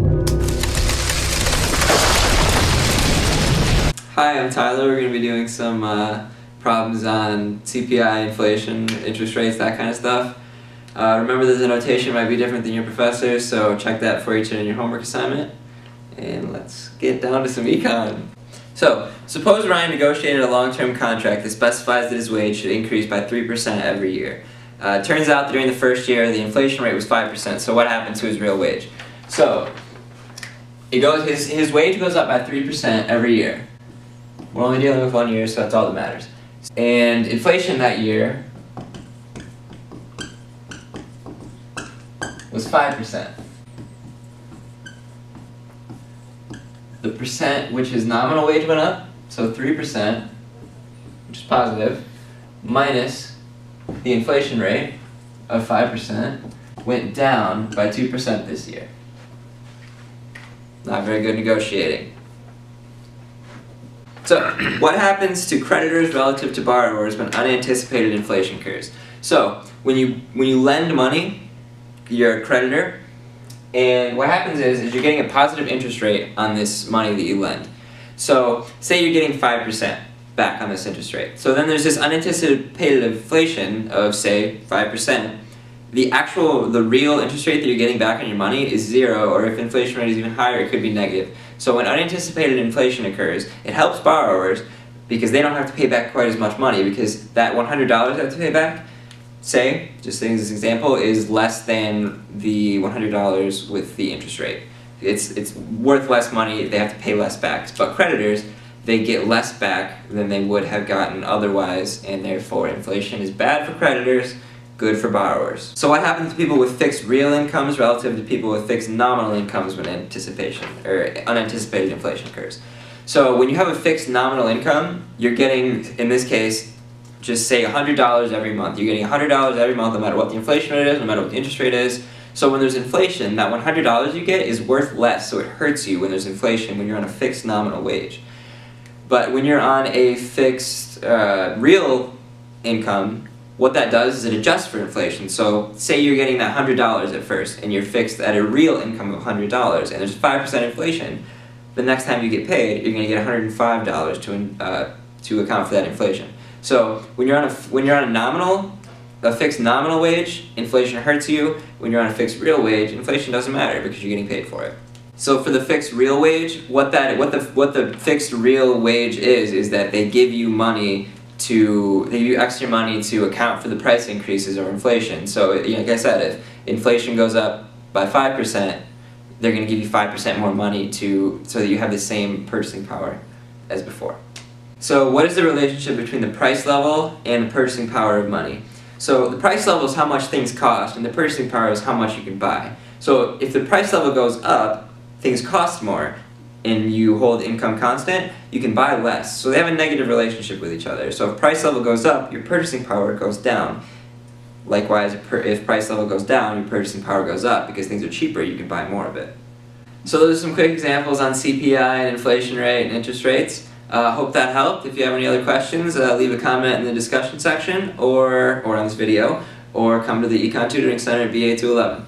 Hi, I'm Tyler. We're going to be doing some problems on CPI, inflation, interest rates, that kind of stuff. Remember that the notation might be different than your professor, so check that for each in your homework assignment. And let's get down to some econ. So, suppose Ryan negotiated a long-term contract that specifies that his wage should increase by 3% every year. It turns out that during the first year, the inflation rate was 5%, so what happened to his real wage? So, his wage goes up by 3% every year. We're only dealing with 1 year, so that's all that matters. And inflation that year was 5%. The percent which his nominal wage went up, so 3%, which is positive, minus the inflation rate of 5%, went down by 2% this year. Not very good negotiating. So, what happens to creditors relative to borrowers when unanticipated inflation occurs? So, when you lend money, you're a creditor, and what happens is you're getting a positive interest rate on this money that you lend. So, say you're getting 5% back on this interest rate. So then there's this unanticipated inflation of, say, 5%. The real interest rate that you're getting back on your money is 0, or if inflation rate is even higher, it could be negative. So when unanticipated inflation occurs, it helps borrowers because they don't have to pay back quite as much money, because that $100 they have to pay back, say, just saying this example, is less than the $100 with the interest rate. It's worth less money, they have to pay less back. But creditors, they get less back than they would have gotten otherwise, and therefore inflation is bad for creditors, good for borrowers. So what happens to people with fixed real incomes relative to people with fixed nominal incomes when unanticipated inflation occurs? So when you have a fixed nominal income, you're getting, in this case, just say $100 every month. You're getting $100 every month no matter what the inflation rate is, no matter what the interest rate is. So when there's inflation, that $100 you get is worth less, so it hurts you when there's inflation when you're on a fixed nominal wage. But when you're on a fixed real income, what that does is it adjusts for inflation. So say you're getting that $100 at first, and you're fixed at a real income of $100, and there's 5% inflation. The next time you get paid, you're going to get $105 to account for that inflation. So when you're on a fixed nominal wage, inflation hurts you. When you're on a fixed real wage, inflation doesn't matter because you're getting paid for it. So for the fixed real wage, what the fixed real wage is that they give you extra money to account for the price increases or inflation. So like I said, if inflation goes up by 5%, they're going to give you 5% more money so that you have the same purchasing power as before. So what is the relationship between the price level and the purchasing power of money? So the price level is how much things cost, and the purchasing power is how much you can buy. So if the price level goes up, things cost more, and you hold income constant, you can buy less. So they have a negative relationship with each other. So if price level goes up, your purchasing power goes down. Likewise, if price level goes down, your purchasing power goes up because things are cheaper, you can buy more of it. So those are some quick examples on CPI and inflation rate and interest rates. Hope that helped. If you have any other questions, leave a comment in the discussion section or on this video, or come to the Econ Tutoring Center at BA211.